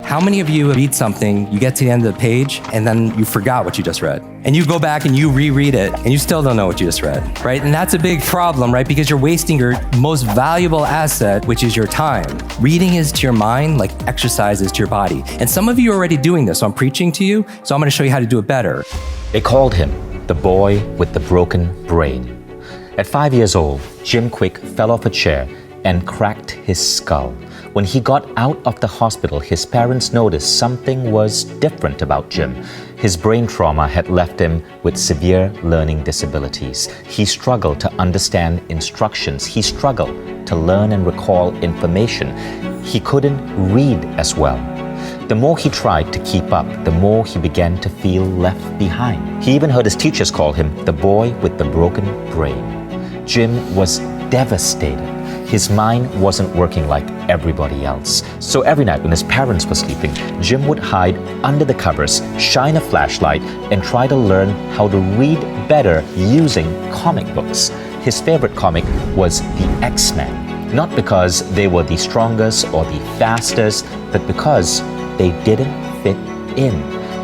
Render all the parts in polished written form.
How many of you read something, you get to the end of the page, and then you forgot what you just read? And you go back and you reread it, and you still don't know what you just read, right? And that's a big problem, right? Because you're wasting your most valuable asset, which is your time. Reading is to your mind like exercise is to your body. And some of you are already doing this, so I'm preaching to you, so I'm gonna show you how to do it better. They called him the boy with the broken brain. At 5 years old, Jim Kwik fell off a chair and cracked his skull. When he got out of the hospital, his parents noticed something was different about Jim. His brain trauma had left him with severe learning disabilities. He struggled to understand instructions. He struggled to learn and recall information. He couldn't read as well. The more he tried to keep up, the more he began to feel left behind. He even heard his teachers call him the boy with the broken brain. Jim was devastated. His mind wasn't working like everybody else. So every night when his parents were sleeping, Jim would hide under the covers, shine a flashlight, and try to learn how to read better using comic books. His favorite comic was the X-Men, not because they were the strongest or the fastest, but because they didn't fit in.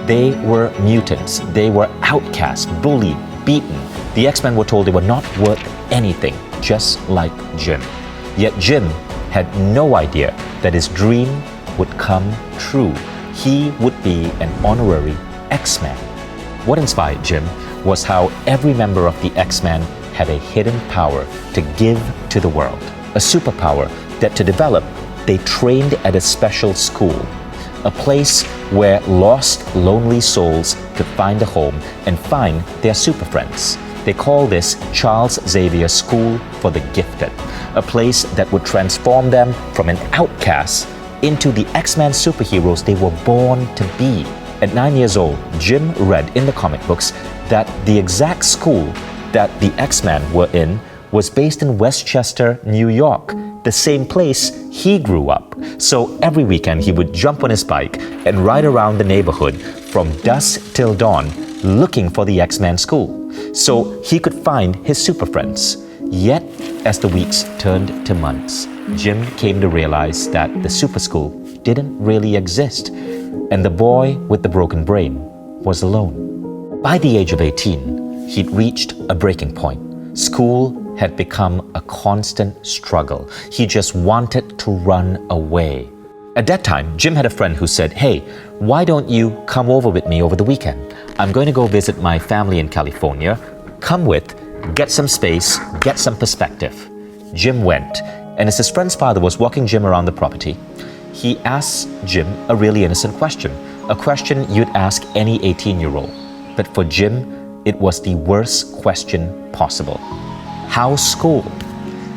They were mutants. They were outcast, bullied, beaten. The X-Men were told they were not worth anything, just like Jim. Yet Jim had no idea that his dream would come true. He would be an honorary X-Man. What inspired Jim was how every member of the X-Men had a hidden power to give to the world, a superpower that to develop, they trained at a special school, a place where lost, lonely souls could find a home and find their super friends. They call this Charles Xavier School for the Gifted, a place that would transform them from an outcast into the X-Men superheroes they were born to be. At 9 years old, Jim read in the comic books that the exact school that the X-Men were in was based in Westchester, New York, the same place he grew up. So every weekend he would jump on his bike and ride around the neighborhood from dusk till dawn looking for the X-Men school so he could find his super friends. Yet, as the weeks turned to months, Jim came to realize that the super school didn't really exist, and the boy with the broken brain was alone. By the age of 18, he'd reached a breaking point. School had become a constant struggle. He just wanted to run away. At that time, Jim had a friend who said, "Hey, why don't you come over with me over the weekend? I'm going to go visit my family in California. Come with, get some space, get some perspective." Jim went, and as his friend's father was walking Jim around the property, he asked Jim a really innocent question, a question you'd ask any 18-year-old. But for Jim, it was the worst question possible. How's school?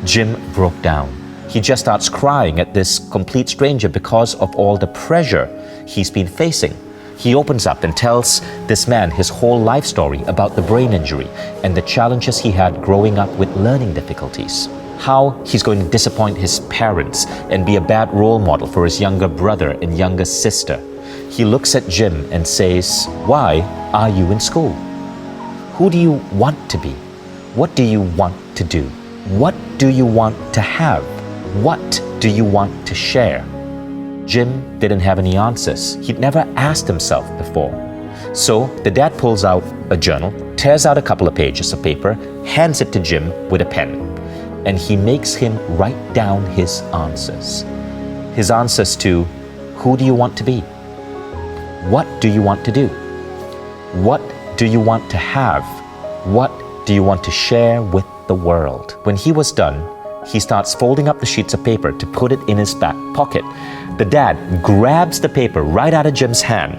Jim broke down. He just starts crying at this complete stranger because of all the pressure he's been facing. He opens up and tells this man his whole life story about the brain injury and the challenges he had growing up with learning difficulties. How he's going to disappoint his parents and be a bad role model for his younger brother and younger sister. He looks at Jim and says, "Why are you in school? Who do you want to be? What do you want to do? What do you want to have? What do you want to share?" Jim didn't have any answers. He'd never asked himself before. So the dad pulls out a journal, tears out a couple of pages of paper, hands it to Jim with a pen, and he makes him write down his answers. His answers to, who do you want to be? What do you want to do? What do you want to have? What do you want to share with the world? When he was done, he starts folding up the sheets of paper to put it in his back pocket. The dad grabs the paper right out of Jim's hand,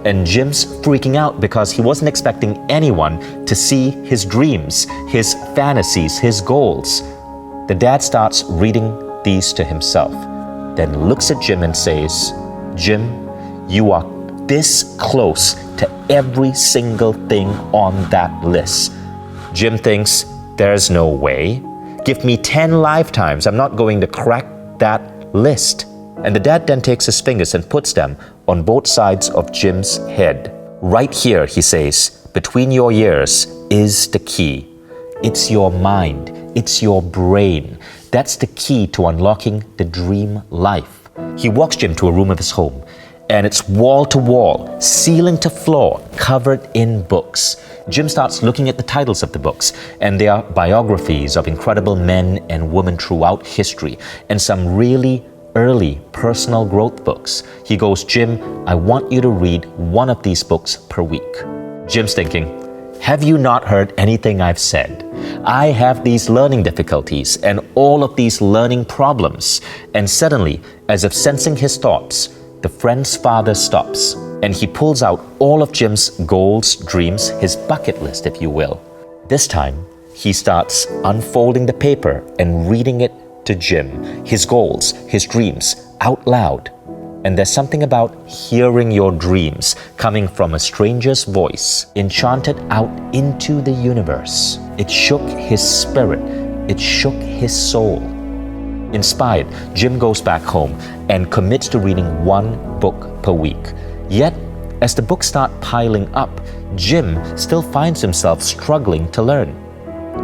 and Jim's freaking out because he wasn't expecting anyone to see his dreams, his fantasies, his goals. The dad starts reading these to himself, then looks at Jim and says, "Jim, you are this close to every single thing on that list." Jim thinks, there's no way. Give me 10 lifetimes, I'm not going to crack that list. And the dad then takes his fingers and puts them on both sides of Jim's head. Right here, he says, between your ears is the key. It's your mind, it's your brain. That's the key to unlocking the dream life. He walks Jim to a room of his home and it's wall to wall, ceiling to floor, covered in books. Jim starts looking at the titles of the books, and they are biographies of incredible men and women throughout history, and some really early personal growth books. He goes, "Jim, I want you to read one of these books per week." Jim's thinking, have you not heard anything I've said? I have these learning difficulties and all of these learning problems. And suddenly, as if sensing his thoughts, the friend's father stops, and he pulls out all of Jim's goals, dreams, his bucket list, if you will. This time, he starts unfolding the paper and reading it to Jim, his goals, his dreams, out loud. And there's something about hearing your dreams coming from a stranger's voice, enchanted out into the universe. It shook his spirit. It shook his soul. Inspired, Jim goes back home and commits to reading one book per week. Yet, as the books start piling up, Jim still finds himself struggling to learn,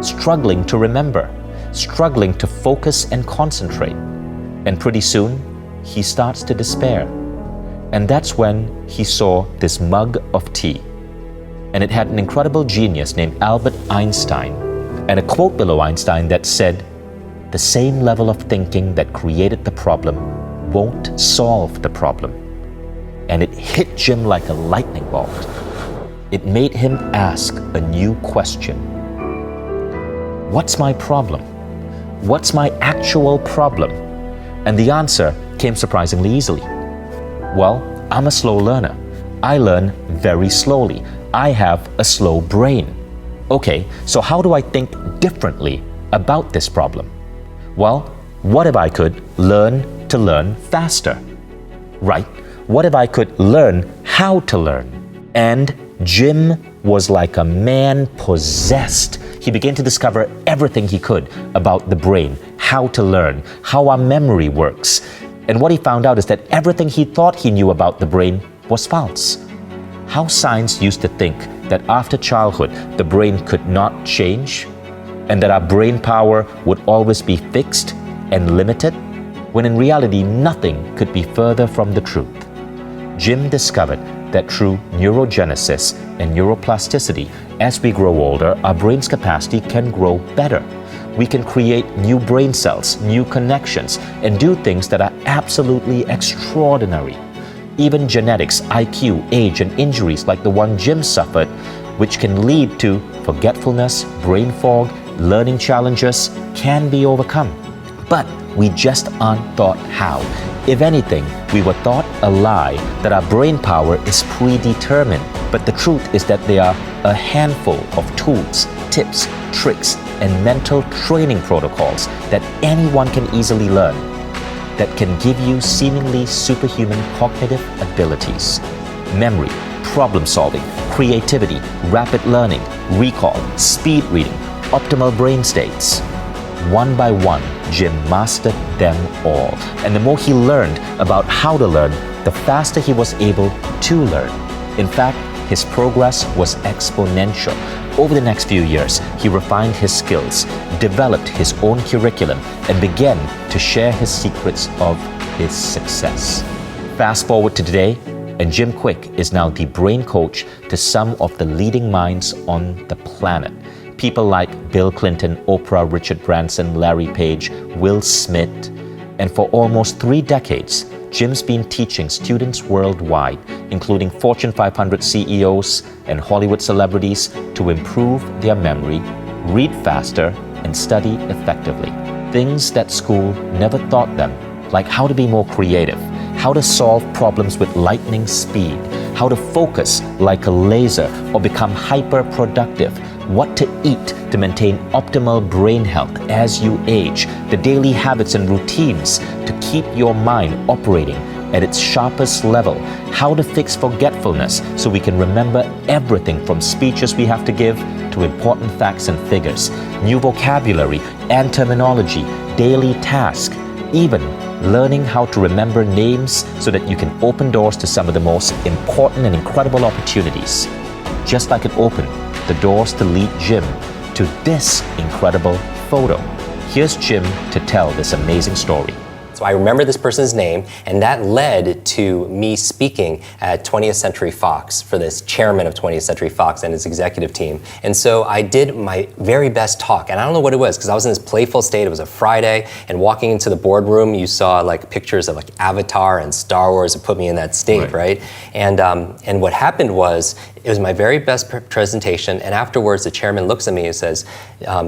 struggling to remember, struggling to focus and concentrate. And pretty soon, he starts to despair. And that's when he saw this mug of tea. And it had an incredible genius named Albert Einstein, and a quote below Einstein that said, "The same level of thinking that created the problem won't solve the problem." And it hit Jim like a lightning bolt. It made him ask a new question. What's my problem? What's my actual problem? And the answer came surprisingly easily. Well, I'm a slow learner. I learn very slowly. I have a slow brain. Okay, so how do I think differently about this problem? Well, what if I could learn to learn faster? Right? What if I could learn how to learn? And Jim was like a man possessed. He began to discover everything he could about the brain, how to learn, how our memory works. And what he found out is that everything he thought he knew about the brain was false. How science used to think that after childhood, the brain could not change, and that our brain power would always be fixed and limited, when in reality, nothing could be further from the truth. Jim discovered that through neurogenesis and neuroplasticity, as we grow older, our brain's capacity can grow better. We can create new brain cells, new connections, and do things that are absolutely extraordinary. Even genetics, IQ, age, and injuries like the one Jim suffered, which can lead to forgetfulness, brain fog, learning challenges, can be overcome. But we just aren't taught how. If anything, we were taught a lie that our brain power is predetermined. But the truth is that there are a handful of tools, tips, tricks, and mental training protocols that anyone can easily learn that can give you seemingly superhuman cognitive abilities. Memory, problem solving, creativity, rapid learning, recall, speed reading, optimal brain states. One by one, Jim mastered them all. And the more he learned about how to learn, the faster he was able to learn. In fact, his progress was exponential. Over the next few years, he refined his skills, developed his own curriculum, and began to share his secrets of his success. Fast forward to today, and Jim Kwik is now the brain coach to some of the leading minds on the planet. People like Bill Clinton, Oprah, Richard Branson, Larry Page, Will Smith. And for almost 3 decades, Jim's been teaching students worldwide, including Fortune 500 CEOs and Hollywood celebrities, to improve their memory, read faster, and study effectively. Things that school never taught them, like how to be more creative, how to solve problems with lightning speed, how to focus like a laser or become hyper-productive, what to eat to maintain optimal brain health as you age, the daily habits and routines to keep your mind operating at its sharpest level, how to fix forgetfulness so we can remember everything from speeches we have to give to important facts and figures, new vocabulary and terminology, daily tasks, even learning how to remember names so that you can open doors to some of the most important and incredible opportunities. Just like it opened the doors to lead Jim to this incredible photo. Here's Jim to tell this amazing story. So I remember this person's name, and that led to me speaking at 20th Century Fox for this chairman of 20th Century Fox and his executive team. And so I did my very best talk, and I don't know what it was, because I was in this playful state. It was a Friday, and walking into the boardroom, you saw like pictures of like Avatar and Star Wars. It put me in that state, right? And what happened was, it was my very best presentation, and afterwards the chairman looks at me and says,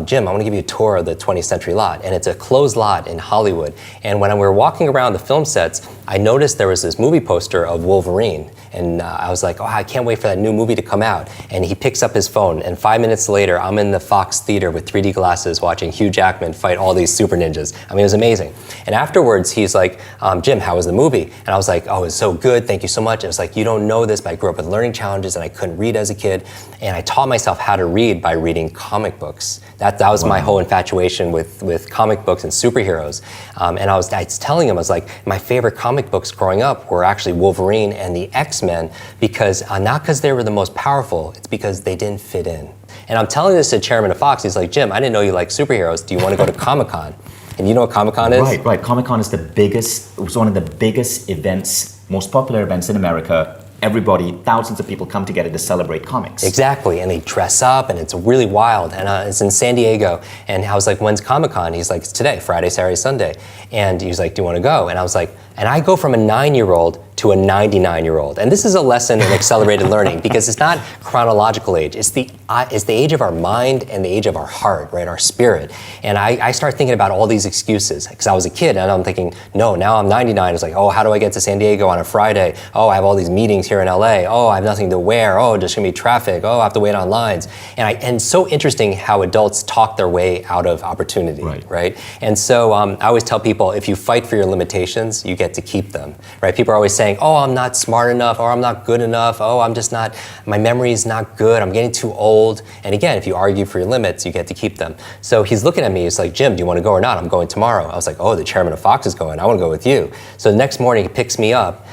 Jim, I want to give you a tour of the 20th Century lot, and it's a closed lot in Hollywood. And when we were walking around the film sets, I noticed there was this movie poster of Wolverine, and I was like, oh, I can't wait for that new movie to come out. And he picks up his phone, and 5 minutes later, I'm in the Fox Theater with 3D glasses watching Hugh Jackman fight all these super ninjas. I mean, it was amazing. And afterwards, he's like, Jim, how was the movie? And I was like, oh, it was so good, thank you so much. And it was like, you don't know this, but I grew up with learning challenges, and I couldn't read as a kid. And I taught myself how to read by reading comic books. That was my whole infatuation with comic books and superheroes. And I was telling him, I was like, my favorite comic books growing up were actually Wolverine and the X-Men, because not because they were the most powerful, it's because they didn't fit in. And I'm telling this to the chairman of Fox. He's like, Jim, I didn't know you like superheroes. Do you want to go to Comic-Con? And you know what Comic-Con is? Right. Comic-Con is it was one of the biggest events, most popular events in America. Everybody, thousands of people come together to celebrate comics. Exactly, and they dress up, and it's really wild, and it's in San Diego. And I was like, when's Comic-Con? He's like, it's today, Friday, Saturday, Sunday. And he was like, do you want to go? And I was like, and I go from a 9-year-old to a 99-year-old. And this is a lesson in accelerated learning, because it's not chronological age. It's the age of our mind and the age of our heart, right, our spirit. And I start thinking about all these excuses, because I was a kid, and I'm thinking, no, now I'm 99. It's like, oh, how do I get to San Diego on a Friday? Oh, I have all these meetings here in LA. Oh, I have nothing to wear. Oh, there's gonna be traffic. Oh, I have to wait on lines. And so interesting how adults talk their way out of opportunity, right? And so I always tell people, if you fight for your limitations, you get to keep them, right? People are always saying, oh, I'm not smart enough, or I'm not good enough, oh, I'm just not, my memory is not good, I'm getting too old. And again, if you argue for your limits, you get to keep them. So he's looking at me, he's like, Jim, do you want to go or not? I'm going tomorrow. I was like, oh, the chairman of Fox is going, I want to go with you. So the next morning, he picks me up,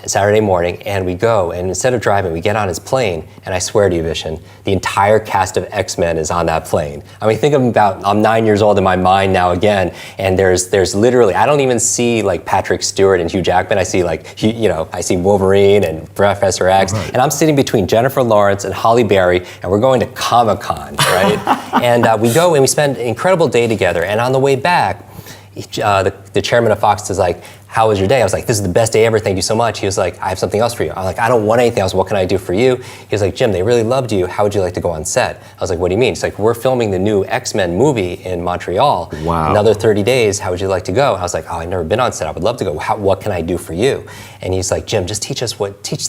Saturday morning, and we go, and instead of driving, we get on his plane, and I swear to you, Vishen, the entire cast of X-Men is on that plane. I mean, think about, I'm 9 years old in my mind now again, and there's literally, I don't even see like Patrick Stewart and Hugh Jackman, I see like, I see Wolverine and Professor X, and I'm sitting between Jennifer Lawrence and Halle Berry, and we're going to Comic-Con, right? And we go and we spend an incredible day together, and on the way back, the chairman of Fox is like, how was your day? I was like, this is the best day ever, thank you so much. He was like, I have something else for you. I'm like, I don't want anything else, what can I do for you? He was like, Jim, they really loved you, how would you like to go on set? I was like, what do you mean? He's like, we're filming the new X-Men movie in Montreal. Wow. Another 30 days, how would you like to go? I was like, oh, I've never been on set, I would love to go. What can I do for you? And he's like, Jim, just teach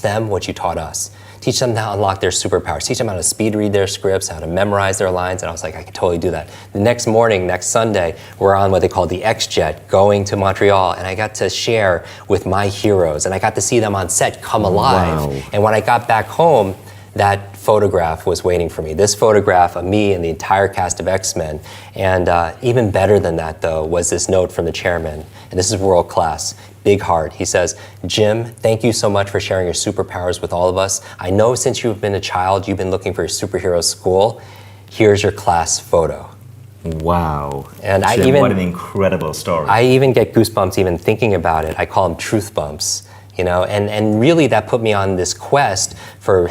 them what you taught us. Teach them how to unlock their superpowers. Teach them how to speed read their scripts, how to memorize their lines. And I was like, I can totally do that. The next morning, next Sunday, we're on what they call the X-Jet going to Montreal. And I got to share with my heroes. And I got to see them on set come alive. Wow. And when I got back home, that photograph was waiting for me. This photograph of me and the entire cast of X-Men. And even better than that, though, was this note from the chairman. And this is world class. Big heart. He says, Jim, thank you so much for sharing your superpowers with all of us. I know since you've been a child, you've been looking for your superhero school. Here's your class photo. Wow. And Jim, what an incredible story. I even get goosebumps even thinking about it. I call them truth bumps, and really that put me on this quest for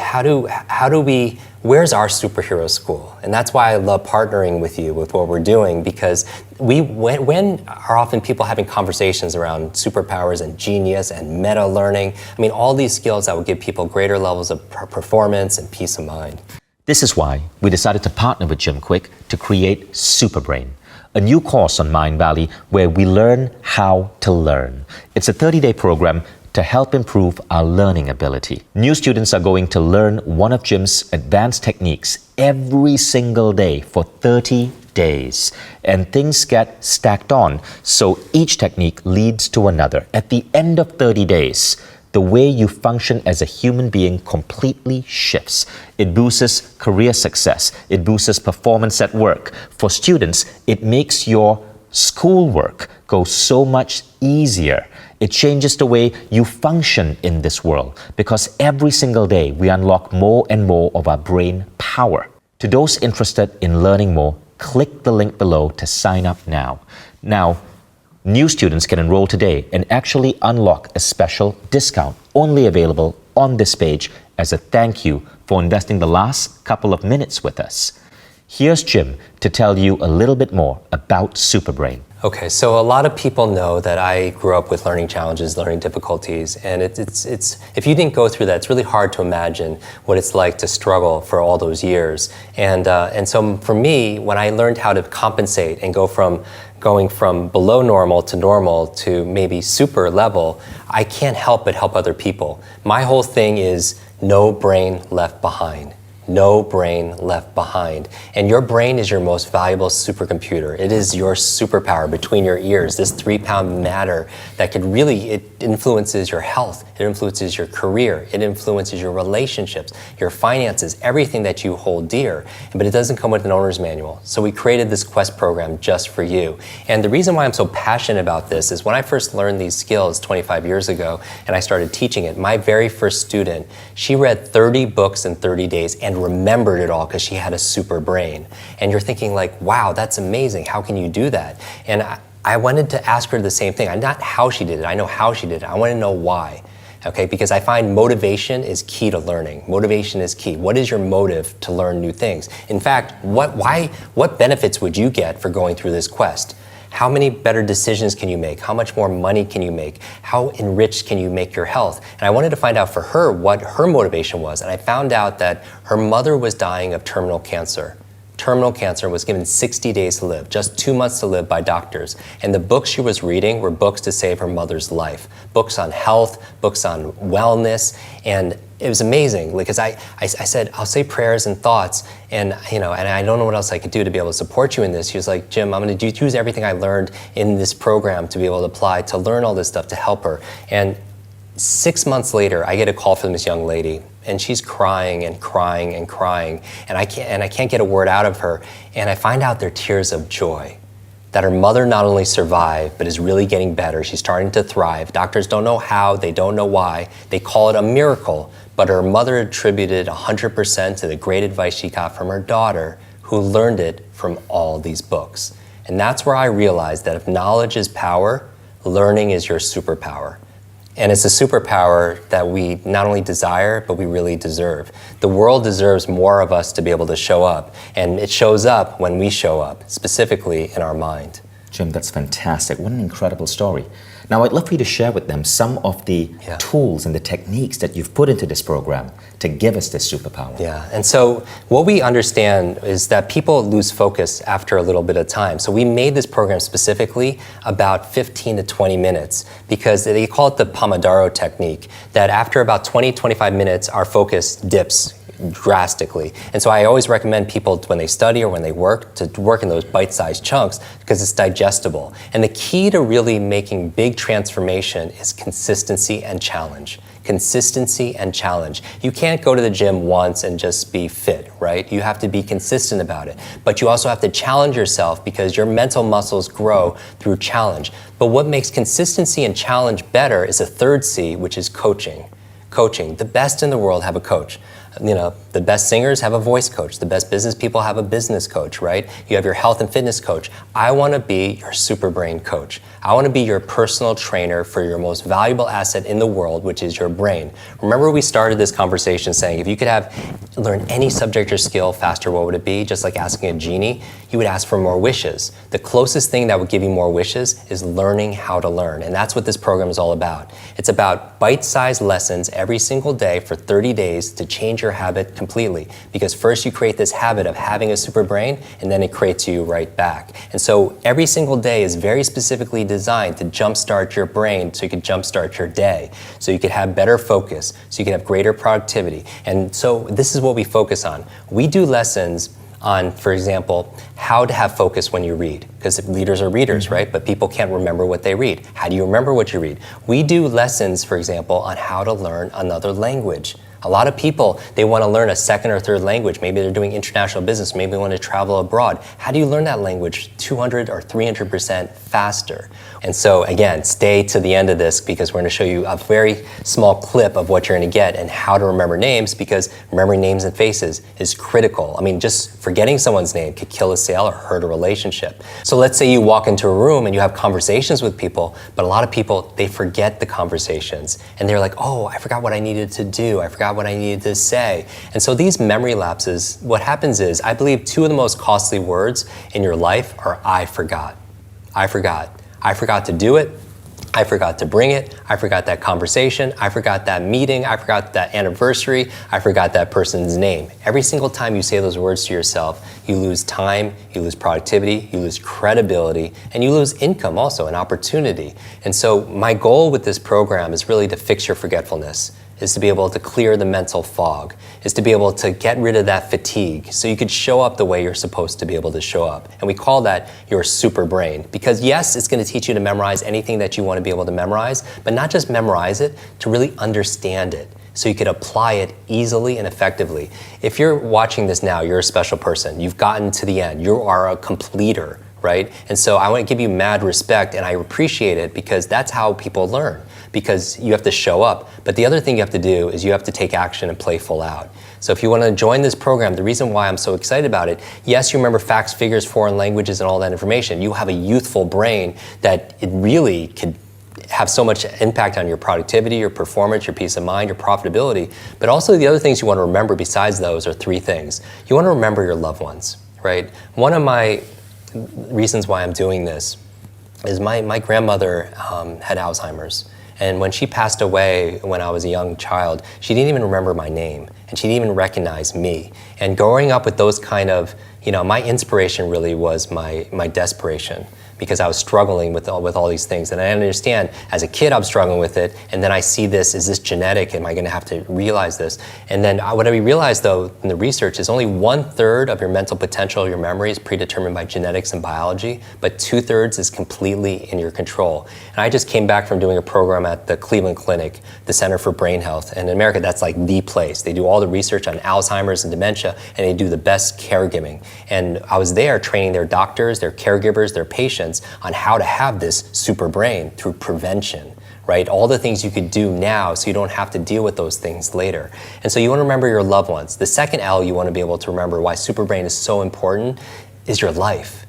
where's our superhero school? And that's why I love partnering with you with what we're doing, because when are often people having conversations around superpowers and genius and meta learning? I mean, all these skills that will give people greater levels of performance and peace of mind. This is why we decided to partner with Jim Kwik to create Superbrain, a new course on Mindvalley where we learn how to learn. It's a 30-day program to help improve our learning ability. New students are going to learn one of Jim's advanced techniques every single day for 30 days. And things get stacked on, so each technique leads to another. At the end of 30 days, the way you function as a human being completely shifts. It boosts career success. It boosts performance at work. For students, it makes your schoolwork go so much easier. It changes the way you function in this world, because every single day we unlock more and more of our brain power. To those interested in learning more, click the link below to sign up now. Now, New students can enroll today and actually unlock a special discount only available on this page as a thank you for investing the last couple of minutes with us. Here's Jim to tell you a little bit more about Superbrain. Okay, so a lot of people know that I grew up with learning challenges, learning difficulties, and it's if you didn't go through that, it's really hard to imagine what it's like to struggle for all those years. And so for me, when I learned how to compensate and going from below normal to maybe super level, I can't help but help other people. My whole thing is no brain left behind. No brain left behind. And your brain is your most valuable supercomputer. It is your superpower between your ears, this 3-pound matter that could really, it influences your health, it influences your career, it influences your relationships, your finances, everything that you hold dear. But it doesn't come with an owner's manual. So we created this Quest program just for you. And the reason why I'm so passionate about this is when I first learned these skills 25 years ago and I started teaching it, my very first student, she read 30 books in 30 days and remembered it all because she had a super brain. And you're thinking like, wow, that's amazing. How can you do that? And I wanted to ask her the same thing. Not how she did it. I know how she did it. I want to know why. Okay, because I find motivation is key to learning. Motivation is key. What is your motive to learn new things? In fact, what benefits would you get for going through this quest? How many better decisions can you make? How much more money can you make? How enriched can you make your health? And I wanted to find out for her what her motivation was. And I found out that her mother was dying of terminal cancer. Terminal cancer, was given 60 days to live, just 2 months to live by doctors. And the books she was reading were books to save her mother's life. Books on health, books on wellness, and it was amazing because I said, I'll say prayers and thoughts, and and I don't know what else I could do to be able to support you in this. She was like, Jim, I'm going to use everything I learned in this program to be able to apply, to learn all this stuff to help her. And 6 months later, I get a call from this young lady, and she's crying and crying and crying, and I can't get a word out of her. And I find out they're tears of joy, that her mother not only survived, but is really getting better. She's starting to thrive. Doctors don't know how, they don't know why. They call it a miracle, but her mother attributed 100% to the great advice she got from her daughter, who learned it from all these books. And that's where I realized that if knowledge is power, learning is your superpower. And it's a superpower that we not only desire, but we really deserve. The world deserves more of us to be able to show up. And it shows up when we show up, specifically in our mind. Jim, that's fantastic. What an incredible story. Now, I'd love for you to share with them some of the tools and the techniques that you've put into this program to give us this superpower. Yeah, and so what we understand is that people lose focus after a little bit of time. So we made this program specifically about 15 to 20 minutes because they call it the Pomodoro technique, that after about 20, 25 minutes, our focus dips drastically. And so I always recommend people when they study or when they work to work in those bite-sized chunks because it's digestible. And the key to really making big transformation is consistency and challenge. Consistency and challenge. You can't go to the gym once and just be fit, right? You have to be consistent about it. But you also have to challenge yourself because your mental muscles grow through challenge. But what makes consistency and challenge better is a third C, which is coaching. Coaching. The best in the world have a coach. The best singers have a voice coach. The best business people have a business coach, right? You have your health and fitness coach. I want to be your super brain coach. I want to be your personal trainer for your most valuable asset in the world, which is your brain. Remember we started this conversation saying if you could learn any subject or skill faster, what would it be? Just like asking a genie, you would ask for more wishes. The closest thing that would give you more wishes is learning how to learn. And that's what this program is all about. It's about bite-sized lessons every single day for 30 days to change your habit completely. Because first you create this habit of having a super brain, and then it creates you right back. And so every single day is very specifically designed to jumpstart your brain so you can jumpstart your day, so you could have better focus, so you can have greater productivity. And so this is what we focus on. We do lessons on, for example, how to have focus when you read, because leaders are readers, right? But people can't remember what they read. How do you remember what you read? We do lessons, for example, on how to learn another language. A lot of people, they want to learn a second or third language. Maybe they're doing international business. Maybe they want to travel abroad. How do you learn that language 200 or 300% faster? And so again, stay to the end of this because we're going to show you a very small clip of what you're going to get and how to remember names, because remembering names and faces is critical. I mean, just forgetting someone's name could kill a sale or hurt a relationship. So let's say you walk into a room and you have conversations with people, but a lot of people, they forget the conversations and they're like, oh, I forgot what I needed to do. I forgot what I needed to say. And so these memory lapses, what happens is, I believe two of the most costly words in your life are I forgot. I forgot. I forgot to do it. I forgot to bring it. I forgot that conversation. I forgot that meeting. I forgot that anniversary. I forgot that person's name. Every single time you say those words to yourself, you lose time, you lose productivity, you lose credibility, and you lose income also, an opportunity. And so my goal with this program is really to fix your forgetfulness, is to be able to clear the mental fog, is to be able to get rid of that fatigue so you could show up the way you're supposed to be able to show up. And we call that your super brain. Because yes, it's going to teach you to memorize anything that you want to be able to memorize, but not just memorize it, to really understand it so you could apply it easily and effectively. If you're watching this now, you're a special person. You've gotten to the end. You are a completer, right? And so I want to give you mad respect, and I appreciate it because that's how people learn. Because you have to show up. But the other thing you have to do is you have to take action and play full out. So if you want to join this program, the reason why I'm so excited about it, yes, you remember facts, figures, foreign languages, and all that information. You have a youthful brain that it really could have so much impact on your productivity, your performance, your peace of mind, your profitability. But also the other things you want to remember besides those are three things. You want to remember your loved ones, right? One of my reasons why I'm doing this is my grandmother had Alzheimer's. And when she passed away when I was a young child, she didn't even remember my name and she didn't even recognize me. And growing up with those kind of, my inspiration really was my desperation, because I was struggling with all these things. And I understand, as a kid, I'm struggling with it. And then I see this, is this genetic? Am I going to have to realize this? And then what I realized, though, in the research is only 1/3 of your mental potential, your memory, is predetermined by genetics and biology, but 2/3 is completely in your control. And I just came back from doing a program at the Cleveland Clinic, the Center for Brain Health. And in America, that's like the place. They do all the research on Alzheimer's and dementia, and they do the best caregiving. And I was there training their doctors, their caregivers, their patients on how to have this super brain through prevention, right? All the things you could do now so you don't have to deal with those things later. And so you want to remember your loved ones. The second L you want to be able to remember why super brain is so important is your life,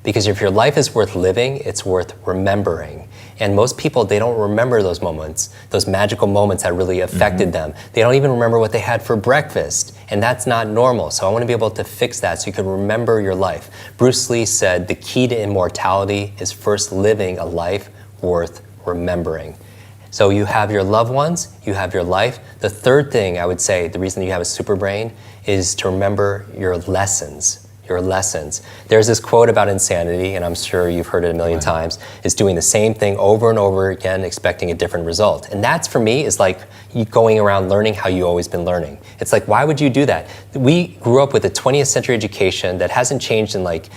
Because if your life is worth living, it's worth remembering. And most people, they don't remember those moments, those magical moments that really affected them. They don't even remember what they had for breakfast. And that's not normal. So I want to be able to fix that so you can remember your life. Bruce Lee said the key to immortality is first living a life worth remembering. So you have your loved ones, you have your life. The third thing I would say, the reason you have a super brain, is to remember your lessons. There's this quote about insanity, and I'm sure you've heard it a million times, is doing the same thing over and over again, expecting a different result. And that's, for me, is like you going around learning how you've always been learning. It's like, why would you do that? We grew up with a 20th century education that hasn't changed in like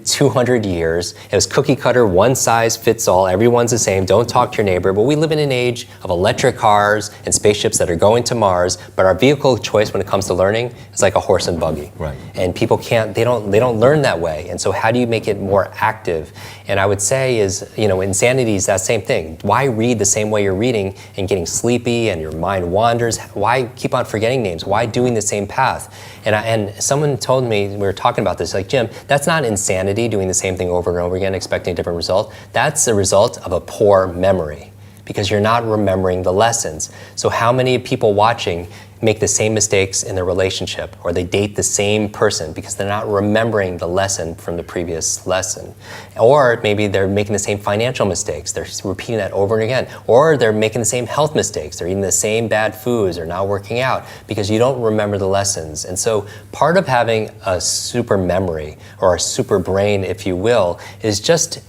200 years. It was cookie cutter, one size fits all, everyone's the same, don't talk to your neighbor. But we live in an age of electric cars and spaceships that are going to Mars, but our vehicle of choice when it comes to learning is like a horse and buggy. Right. And people they don't learn that way. And so how do you make it more active? And I would say is, insanity is that same thing. Why read the same way you're reading and getting sleepy and your mind wanders? Why keep on forgetting names? Why doing the same path? And someone told me, we were talking about this, like, Jim, that's not insanity, doing the same thing over and over again, expecting a different result. That's the result of a poor memory, because you're not remembering the lessons. So how many people watching make the same mistakes in their relationship, or they date the same person because they're not remembering the lesson from the previous lesson? Or maybe they're making the same financial mistakes, they're repeating that over and again. Or they're making the same health mistakes, they're eating the same bad foods, they're not working out because you don't remember the lessons. And so part of having a super memory, or a super brain, if you will, is just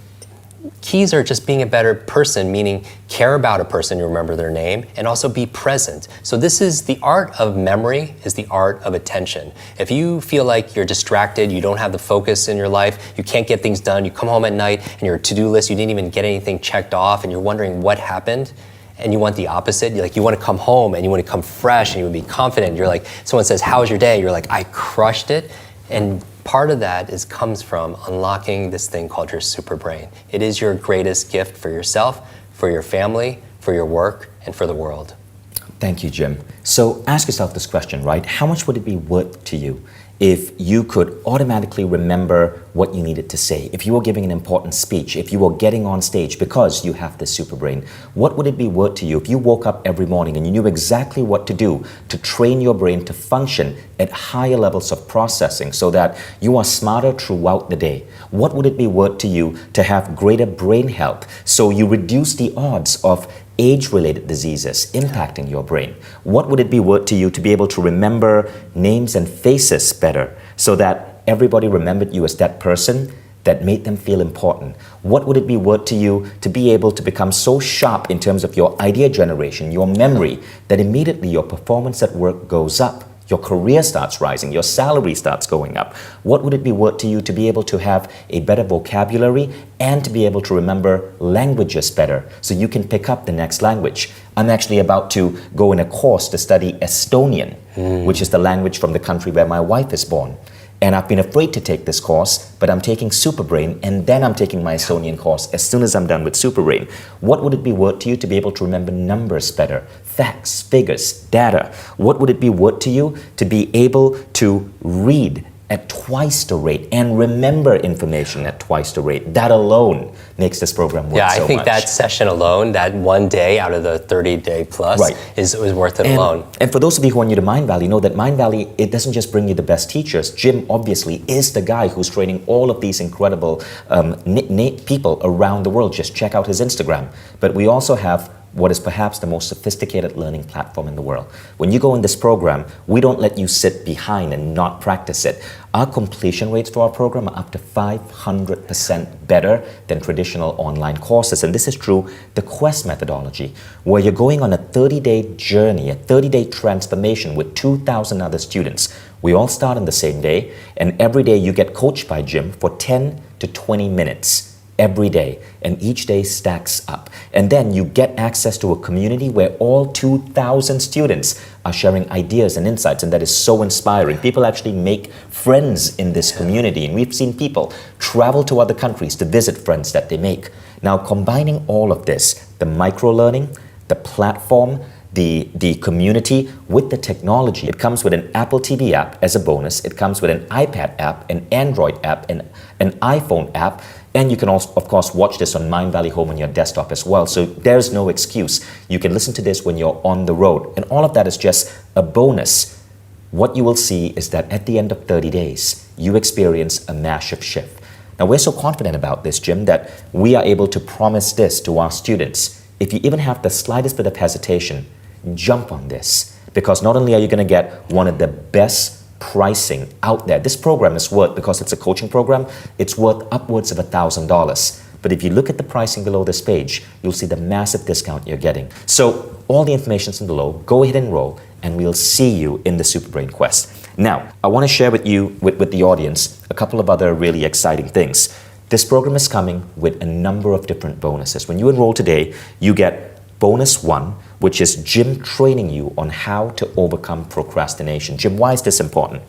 keys are just being a better person, meaning care about a person, you remember their name, and also be present. So this is the art of memory, is the art of attention. If you feel like you're distracted, you don't have the focus in your life, you can't get things done, you come home at night and your to-do list, you didn't even get anything checked off and you're wondering what happened, and you want the opposite. You want to come home and you want to come fresh and you want to be confident. You're like, someone says, how was your day? You're like, I crushed it. And part of that comes from unlocking this thing called your super brain. It is your greatest gift for yourself, for your family, for your work, and for the world. Thank you, Jim. So ask yourself this question, right? How much would it be worth to you if you could automatically remember what you needed to say? If you were giving an important speech, if you were getting on stage because you have this super brain, what would it be worth to you if you woke up every morning and you knew exactly what to do to train your brain to function at higher levels of processing so that you are smarter throughout the day? What would it be worth to you to have greater brain health so you reduce the odds of age-related diseases impacting your brain? What would it be worth to you to be able to remember names and faces better so that everybody remembered you as that person that made them feel important? What would it be worth to you to be able to become so sharp in terms of your idea generation, your memory, that immediately your performance at work goes up? Your career starts rising, your salary starts going up. What would it be worth to you to be able to have a better vocabulary and to be able to remember languages better so you can pick up the next language? I'm actually about to go in a course to study Estonian, which is the language from the country where my wife is born. And I've been afraid to take this course, but I'm taking Superbrain and then I'm taking my Estonian course as soon as I'm done with Superbrain. What would it be worth to you to be able to remember numbers better? Facts, figures, data. What would it be worth to you to be able to read at twice the rate and remember information at twice the rate? That alone makes this program worth so much. Yeah, I think that session alone, that one day out of the 30-day plus, is worth it alone. And for those of you who are new to Mindvalley, know that Mindvalley, it doesn't just bring you the best teachers. Jim obviously is the guy who's training all of these incredible people around the world. Just check out his Instagram. But we also have what is perhaps the most sophisticated learning platform in the world. When you go in this program, we don't let you sit behind and not practice it. Our completion rates for our program are up to 500% better than traditional online courses. And this is through the Quest methodology, where you're going on a 30-day journey, a 30-day transformation with 2,000 other students. We all start on the same day, and every day you get coached by Jim for 10 to 20 minutes. Every day, and each day stacks up. And then you get access to a community where all 2,000 students are sharing ideas and insights, and that is so inspiring. People actually make friends in this community, and we've seen people travel to other countries to visit friends that they make. Now, combining all of this, the micro-learning, the platform, the community with the technology. It comes with an Apple TV app as a bonus. It comes with an iPad app, an Android app, and an iPhone app. And you can also, of course, watch this on Mindvalley Home on your desktop as well. So there's no excuse. You can listen to this when you're on the road. And all of that is just a bonus. What you will see is that at the end of 30 days, you experience a massive shift. Now, we're so confident about this, Jim, that we are able to promise this to our students. If you even have the slightest bit of hesitation, jump on this, because not only are you going to get one of the best pricing out there, this program is worth, because it's a coaching program, it's worth upwards of $1,000. But if you look at the pricing below this page, you'll see the massive discount you're getting. So all the information's in below. Go ahead and enroll, and we'll see you in the Superbrain Quest. Now, I want to share with you, with the audience, a couple of other really exciting things. This program is coming with a number of different bonuses. When you enroll today, you get bonus 1, which is Jim training you on how to overcome procrastination. Jim, why is this important?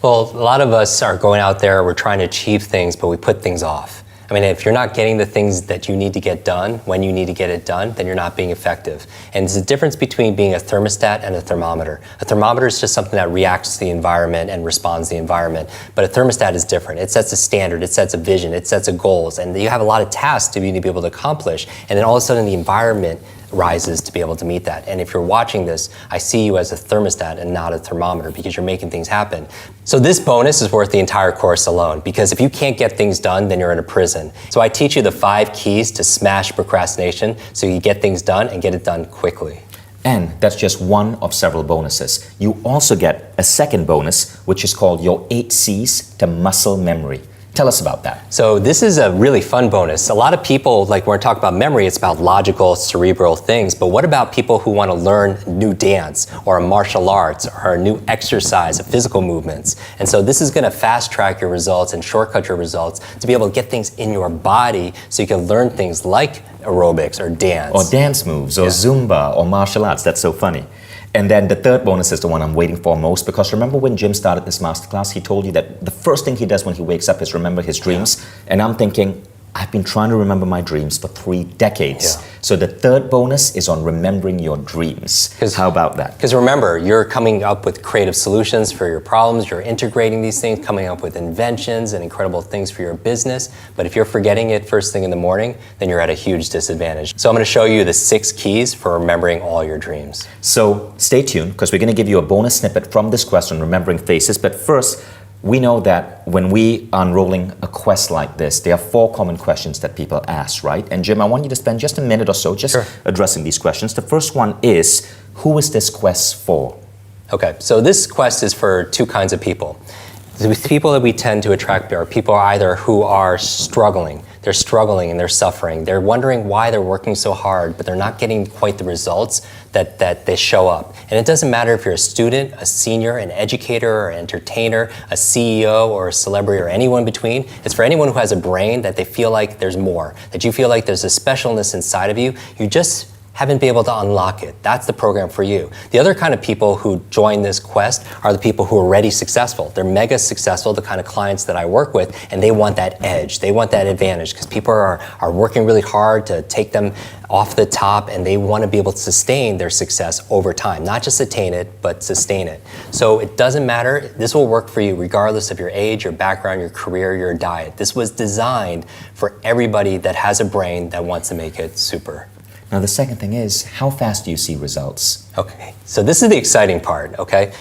Well, a lot of us are going out there, we're trying to achieve things, but we put things off. I mean, if you're not getting the things that you need to get done when you need to get it done, then you're not being effective. And there's a difference between being a thermostat and a thermometer. A thermometer is just something that reacts to the environment and responds to the environment. But a thermostat is different. It sets a standard, it sets a vision, it sets a goals, and you have a lot of tasks to be able to accomplish. And then all of a sudden the environment rises to be able to meet that. And if you're watching this, I see you as a thermostat and not a thermometer, because you're making things happen. So this bonus is worth the entire course alone, because if you can't get things done, then you're in a prison. So I teach you the 5 keys to smash procrastination so you get things done and get it done quickly. And that's just one of several bonuses. You also get a second bonus, which is called your 8 C's to muscle memory. Tell us about that. So this is a really fun bonus. A lot of people, like when we're talking about memory, it's about logical, cerebral things. But what about people who want to learn new dance or a martial arts or a new exercise, physical movements? And so this is going to fast track your results and shortcut your results to be able to get things in your body so you can learn things like aerobics or dance. Or dance moves, or Zumba, or martial arts. That's so funny. And then the third bonus is the one I'm waiting for most, because remember when Jim started this masterclass, he told you that the first thing he does when he wakes up is remember his dreams. And I'm thinking, I've been trying to remember my dreams for 3 decades. So the third bonus is on remembering your dreams. How about that? Because remember, you're coming up with creative solutions for your problems, you're integrating these things, coming up with inventions and incredible things for your business. But if you're forgetting it first thing in the morning, then you're at a huge disadvantage. So I'm going to show you the 6 keys for remembering all your dreams. So stay tuned, because we're going to give you a bonus snippet from this question, Remembering Faces. But first, we know that when we are unrolling a quest like this, there are 4 common questions that people ask, right? And Jim, I want you to spend just a minute or so just addressing these questions. The first one is, who is this quest for? Okay, so this quest is for 2 kinds of people. The people that we tend to attract are people either who are struggling. They're struggling and they're suffering. They're wondering why they're working so hard, but they're not getting quite the results that they show up. And it doesn't matter if you're a student, a senior, an educator, or an entertainer, a CEO, or a celebrity, or anyone between. It's for anyone who has a brain that they feel like there's more, that you feel like there's a specialness inside of you. You just haven't been able to unlock it. That's the program for you. The other kind of people who join this quest are the people who are already successful. They're mega successful, the kind of clients that I work with, and they want that edge. They want that advantage because people are working really hard to take them off the top, and they want to be able to sustain their success over time. Not just attain it, but sustain it. So it doesn't matter. This will work for you regardless of your age, your background, your career, your diet. This was designed for everybody that has a brain that wants to make it super. Now, the second thing is, how fast do you see results? Okay, so this is the exciting part, okay?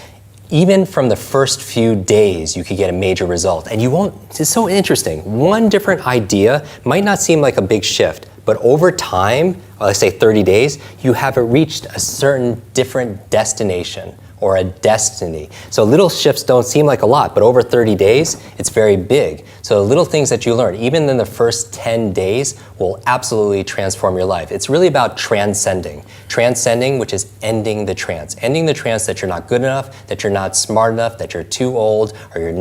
Even from the first few days, you could get a major result. And you won't, it's so interesting. One different idea might not seem like a big shift, but over time, let's say 30 days, you have reached a certain different destination or a destiny. So little shifts don't seem like a lot, but over 30 days, it's very big. So the little things that you learn, even in the first 10 days, will absolutely transform your life. It's really about transcending. Transcending, which is ending the trance. Ending the trance that you're not good enough, that you're not smart enough, that you're too old, or you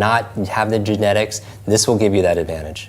have the genetics. This will give you that advantage.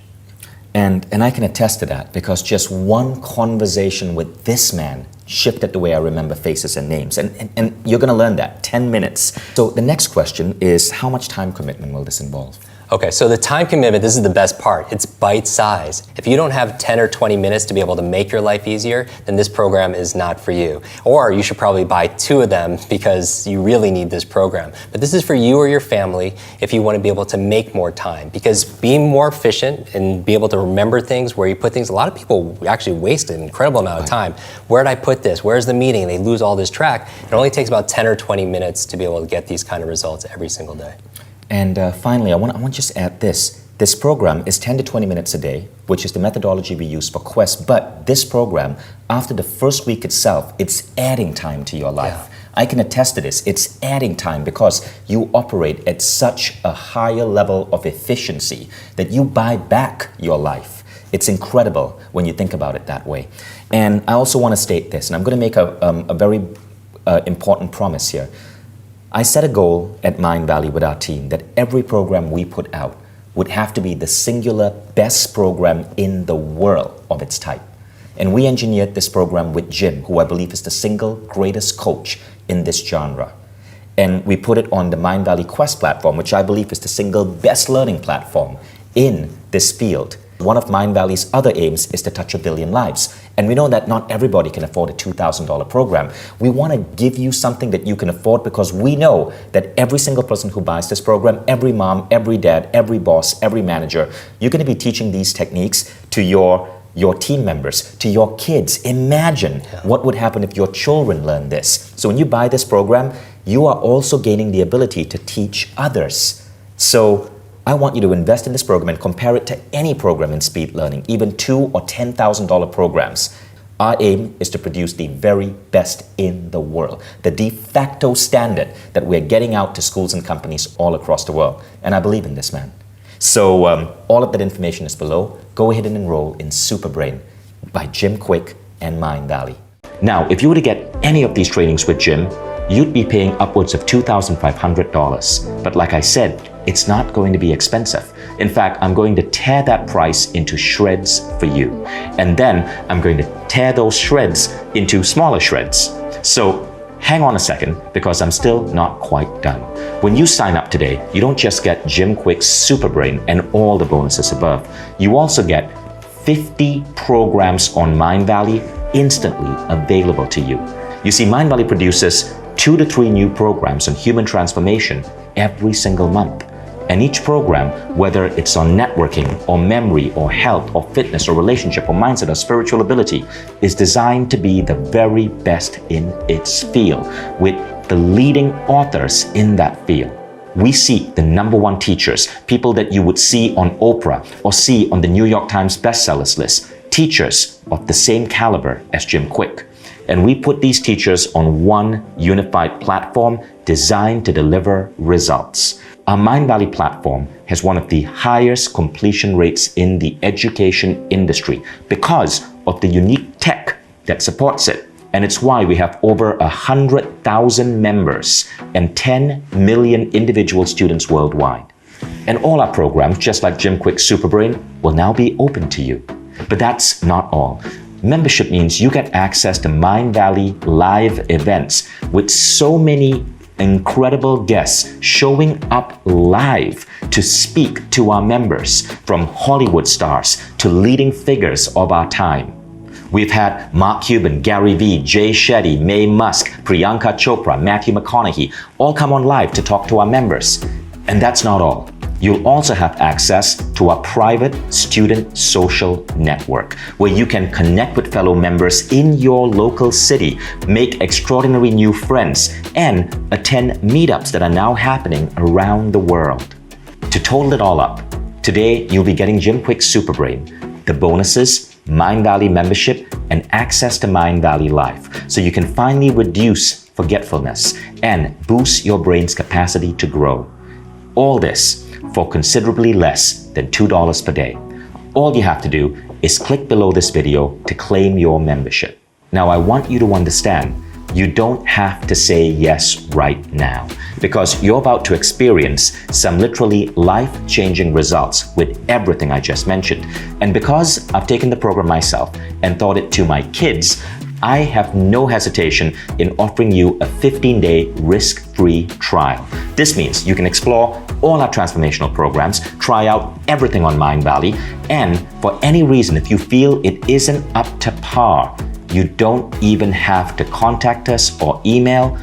And I can attest to that, because just one conversation with this man shifted the way I remember faces and names. And you're going to learn that, 10 minutes. So the next question is, how much time commitment will this involve? Okay, so the time commitment, this is the best part. It's bite-sized. If you don't have 10 or 20 minutes to be able to make your life easier, then this program is not for you. Or you should probably buy 2 of them because you really need this program. But this is for you or your family if you want to be able to make more time. Because being more efficient and be able to remember things, where you put things, a lot of people actually waste an incredible amount of time. Where did I put this? Where's the meeting? They lose all this track. It only takes about 10 or 20 minutes to be able to get these kind of results every single day. And finally, I want just to add this. This program is 10 to 20 minutes a day, which is the methodology we use for Quest. But this program, after the first week itself, it's adding time to your life. Yeah. I can attest to this. It's adding time because you operate at such a higher level of efficiency that you buy back your life. It's incredible when you think about it that way. And I also want to state this, and I'm going to make a very important promise here. I set a goal at Mindvalley with our team that every program we put out would have to be the singular best program in the world of its type. And we engineered this program with Jim, who I believe is the single greatest coach in this genre. And we put it on the Mindvalley Quest platform, which I believe is the single best learning platform in this field. One of Mindvalley's other aims is to touch 1 billion lives. And we know that not everybody can afford a $2,000 program. We want to give you something that you can afford because we know that every single person who buys this program, every mom, every dad, every boss, every manager, you're going to be teaching these techniques to your team members, to your kids. Imagine what would happen if your children learn this. So when you buy this program, you are also gaining the ability to teach others. So I want you to invest in this program and compare it to any program in speed learning, even $2,000 or $10,000 programs. Our aim is to produce the very best in the world, the de facto standard that we're getting out to schools and companies all across the world. And I believe in this, man. So all of that information is below. Go ahead and enroll in Superbrain by Jim Kwik and Mindvalley. Now, if you were to get any of these trainings with Jim, you'd be paying upwards of $2,500. But like I said, it's not going to be expensive. In fact, I'm going to tear that price into shreds for you. And then I'm going to tear those shreds into smaller shreds. So hang on a second, because I'm still not quite done. When you sign up today, you don't just get Jim Kwik's Super Brain and all the bonuses above. You also get 50 programs on Mindvalley instantly available to you. You see, Mindvalley produces 2 to 3 new programs on human transformation every single month. And each program, whether it's on networking or memory or health or fitness or relationship or mindset or spiritual ability, is designed to be the very best in its field with the leading authors in that field. We seek the #1 teachers, people that you would see on Oprah or see on the New York Times bestsellers list, teachers of the same caliber as Jim Kwik. And we put these teachers on one unified platform designed to deliver results. Our Mindvalley platform has one of the highest completion rates in the education industry because of the unique tech that supports it. And it's why we have over 100,000 members and 10 million individual students worldwide. And all our programs, just like Jim Kwik's Super Brain, will now be open to you. But that's not all. Membership means you get access to Mindvalley live events with so many incredible guests showing up live to speak to our members, from Hollywood stars to leading figures of our time. We've had Mark Cuban, Gary Vee, Jay Shetty, Mae Musk, Priyanka Chopra, Matthew McConaughey all come on live to talk to our members. And that's not all. You'll also have access to our private student social network, where you can connect with fellow members in your local city, make extraordinary new friends, and attend meetups that are now happening around the world. To total it all up, today you'll be getting Jim Kwik's Super Brain, the bonuses, Mindvalley membership, and access to Mindvalley Life, so you can finally reduce forgetfulness and boost your brain's capacity to grow. All this for considerably less than $2 per day. All you have to do is click below this video to claim your membership. Now, I want you to understand, you don't have to say yes right now, because you're about to experience some literally life-changing results with everything I just mentioned. And because I've taken the program myself and taught it to my kids, I have no hesitation in offering you a 15-day risk-free trial. This means you can explore all our transformational programs, try out everything on Mindvalley, and for any reason, if you feel it isn't up to par, you don't even have to contact us or email.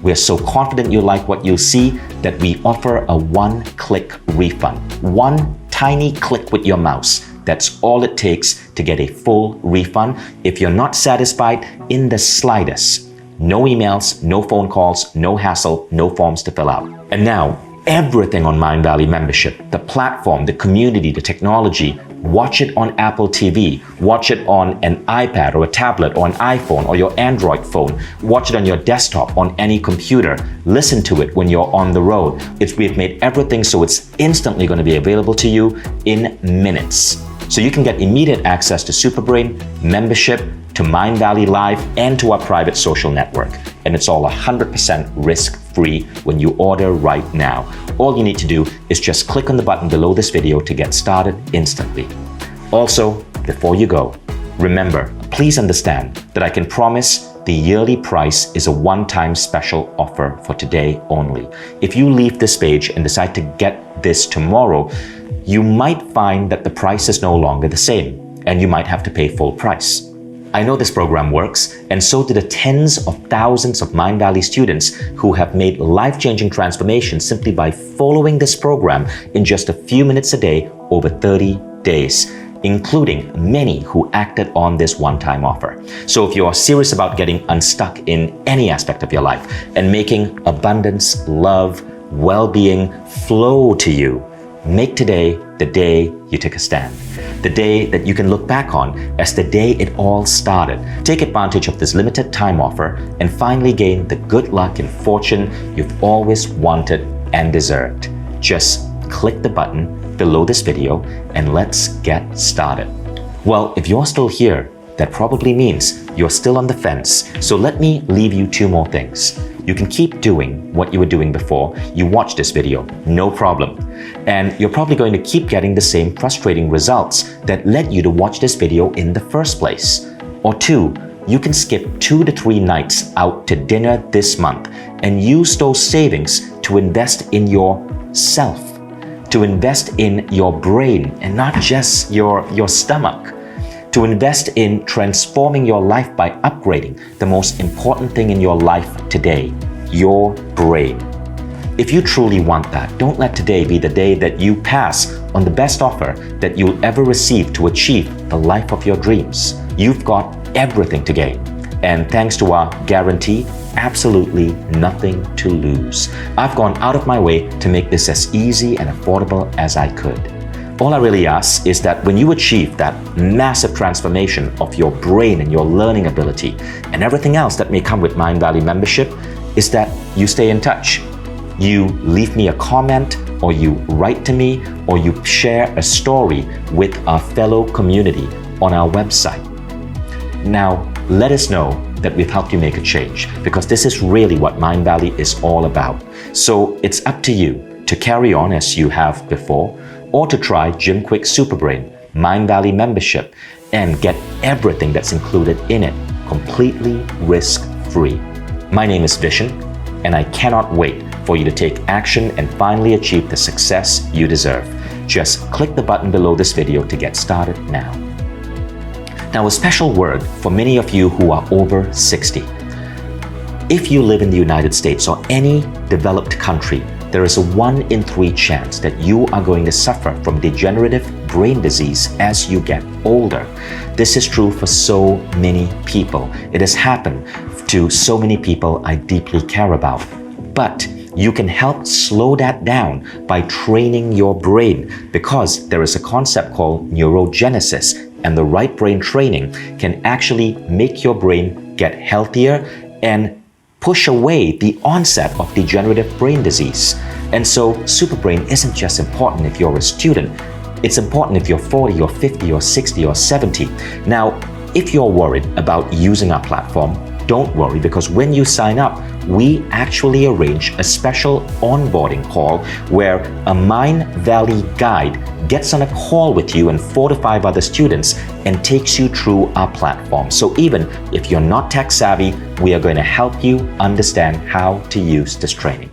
We're so confident you'll like what you'll see that we offer a one-click refund. One tiny click with your mouse. That's all it takes to get a full refund if you're not satisfied in the slightest. No emails, no phone calls, no hassle, no forms to fill out. And now, everything on Mindvalley membership, the platform, the community, the technology, watch it on Apple TV, watch it on an iPad or a tablet or an iPhone or your Android phone, watch it on your desktop, on any computer, listen to it when you're on the road. We've made everything so it's instantly going to be available to you in minutes. So you can get immediate access to Superbrain, membership, to Mindvalley Live, and to our private social network. And it's all 100% risk-free when you order right now. All you need to do is just click on the button below this video to get started instantly. Also, before you go, remember, please understand that I can promise the yearly price is a one-time special offer for today only. If you leave this page and decide to get this tomorrow, you might find that the price is no longer the same, and you might have to pay full price. I know this program works, and so do the tens of thousands of Mindvalley students who have made life-changing transformations simply by following this program in just a few minutes a day over 30 days, including many who acted on this one-time offer. So if you're serious about getting unstuck in any aspect of your life and making abundance, love, well-being flow to you, make today the day you took a stand. The day that you can look back on as the day it all started. Take advantage of this limited time offer and finally gain the good luck and fortune you've always wanted and deserved. Just click the button below this video and let's get started. Well, if you're still here, that probably means you're still on the fence. So let me leave you 2 more things. You can keep doing what you were doing before you watched this video, no problem. And you're probably going to keep getting the same frustrating results that led you to watch this video in the first place. Or 2, you can skip 2 to 3 nights out to dinner this month and use those savings to invest in yourself, to invest in your brain and not just your stomach, to invest in transforming your life by upgrading the most important thing in your life today, your brain. If you truly want that, don't let today be the day that you pass on the best offer that you'll ever receive to achieve the life of your dreams. You've got everything to gain. And thanks to our guarantee, absolutely nothing to lose. I've gone out of my way to make this as easy and affordable as I could. All I really ask is that when you achieve that massive transformation of your brain and your learning ability and everything else that may come with Mindvalley membership, is that you stay in touch. You leave me a comment, or you write to me, or you share a story with our fellow community on our website. Now, let us know that we've helped you make a change, because this is really what Mindvalley is all about. So it's up to you to carry on as you have before, or to try Jim Kwik Superbrain Mindvalley membership and get everything that's included in it completely risk-free. My name is Vishen, and I cannot wait for you to take action and finally achieve the success you deserve. Just click the button below this video to get started now. Now, a special word for many of you who are over 60. If you live in the United States or any developed country, there is a 1 in 3 chance that you are going to suffer from degenerative brain disease as you get older. This is true for so many people. It has happened to so many people I deeply care about. But you can help slow that down by training your brain, because there is a concept called neurogenesis, and the right brain training can actually make your brain get healthier and push away the onset of degenerative brain disease. And so Superbrain isn't just important if you're a student, it's important if you're 40 or 50 or 60 or 70. Now, if you're worried about using our platform, don't worry, because when you sign up, we actually arrange a special onboarding call where a Mindvalley guide gets on a call with you and 4 to 5 other students and takes you through our platform. So even if you're not tech savvy, we are going to help you understand how to use this training.